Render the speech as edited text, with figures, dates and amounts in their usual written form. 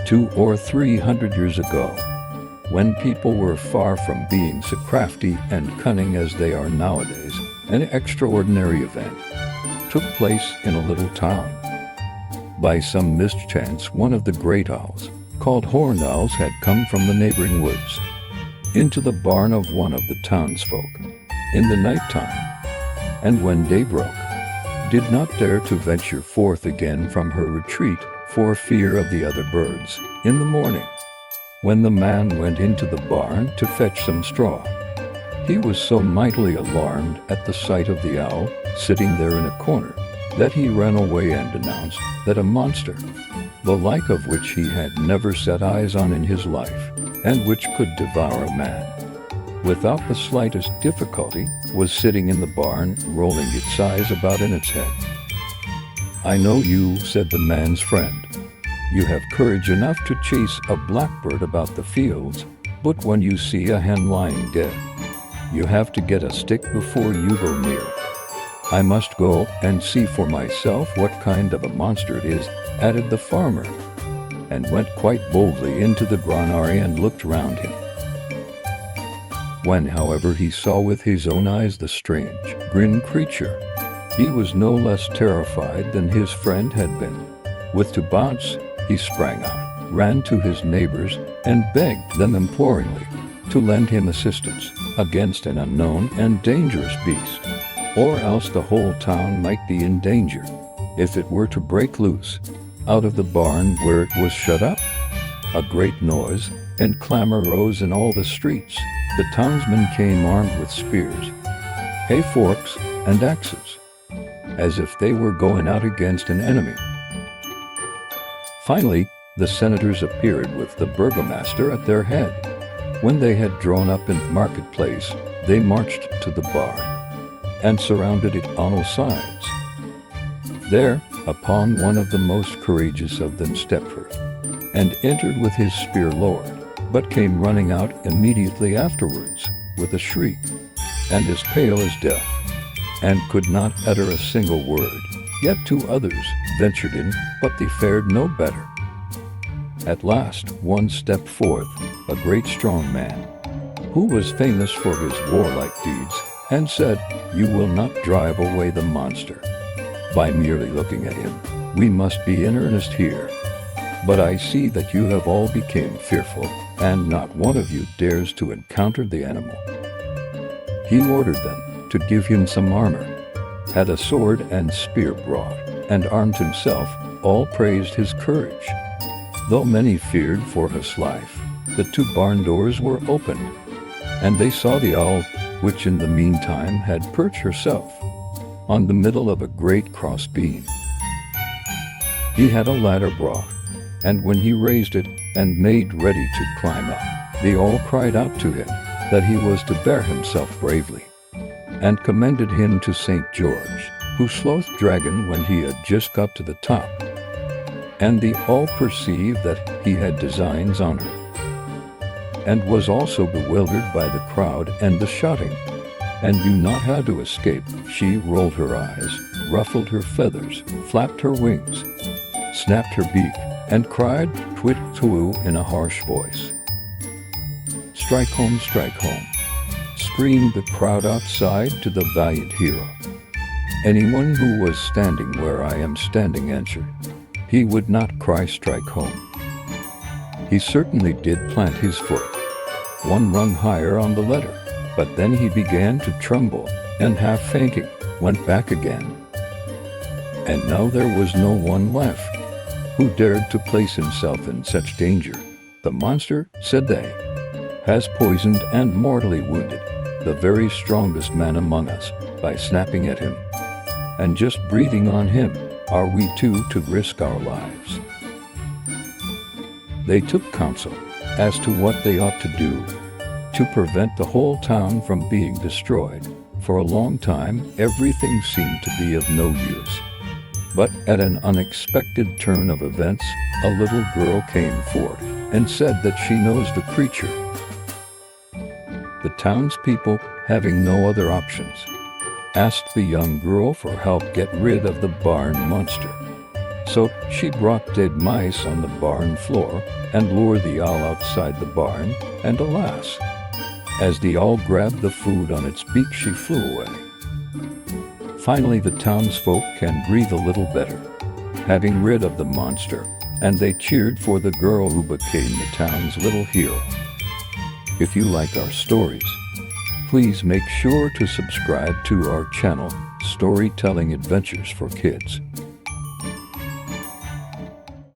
200 or 300 years ago, when people were far from being so crafty and cunning as they are nowadays, an extraordinary event took place in a little town. By some mischance, one of the great owls, called horned owls, had come from the neighboring woods into the barn of one of the townsfolk in the night time, and when day broke, did not dare to venture forth again from her retreat for fear of the other birds. In the morning, when the man went into the barn to fetch some straw, he was so mightily alarmed at the sight of the owl sitting there in a corner that he ran away and announced that a monster, the like of which he had never set eyes on in his life, and which could devour a man without the slightest difficulty, was sitting in the barn, rolling its eyes about in its head. "I know you," said the man's friend. "You have courage enough to chase a blackbird about the fields, but when you see a hen lying dead, you have to get a stick before you go near. I must go and see for myself what kind of a monster it is," added the farmer, and went quite boldly into the granary and looked round him. When, however, he saw with his own eyes the strange, grim creature, he was no less terrified than his friend had been. With two bounds, he sprang out, ran to his neighbors, and begged them imploringly to lend him assistance against an unknown and dangerous beast, or else the whole town might be in danger if it were to break loose out of the barn where it was shut up. A great noise and clamor rose in all the streets. The townsmen came armed with spears, hay-forks, and axes, as if they were going out against an enemy. Finally, the senators appeared with the burgomaster at their head. When they had drawn up in the marketplace, they marched to the barn and surrounded it on all sides. There, upon one of the most courageous of them stepped forth, and entered with his spear lowered, but came running out immediately afterwards with a shriek, and as pale as death, and could not utter a single word. Yet two others ventured in, but they fared no better. At last one stepped forth, a great strong man, who was famous for his warlike deeds, and said, "You will not drive away the monster by merely looking at him. We must be in earnest here. But I see that you have all become fearful, and not one of you dares to encounter the animal." He ordered them to give him some armor, had a sword and spear brought, and armed himself. All praised his courage. Though many feared for his life, the two barn doors were opened, and they saw the owl, which in the meantime had perched herself on the middle of a great cross beam. He had a ladder brought, and when he raised it and made ready to climb up, they all cried out to him that he was to bear himself bravely, and commended him to St. George, who sloth dragon when he had just got to the top. And they all perceived that he had designs on her, and was also bewildered by the crowd and the shouting, and knew not how to escape. She rolled her eyes, ruffled her feathers, flapped her wings, snapped her beak, and cried twit-twoo in a harsh voice. "Strike home, strike home," screamed the crowd outside to the valiant hero. Anyone who was standing where I am standing answered, he would not cry strike home. He certainly did plant his foot one rung higher on the ladder, but then he began to tremble, and half fainting, went back again. And now there was no one left who dared to place himself in such danger. "The monster," said they, "has poisoned and mortally wounded the very strongest man among us by snapping at him, and just breathing on him are we two to risk our lives." They took counsel as to what they ought to do to prevent the whole town from being destroyed. For a long time, everything seemed to be of no use. But at an unexpected turn of events, a little girl came forward and said that she knows the creature. The townspeople, having no other options, asked the young girl for help get rid of the barn monster. So she brought dead mice on the barn floor and lured the owl outside the barn, and alas, as the owl grabbed the food on its beak, she flew away. Finally, the townsfolk can breathe a little better, having rid of the monster, and they cheered for the girl who became the town's little hero. If you like our stories, please make sure to subscribe to our channel, Storytelling Adventures for Kids.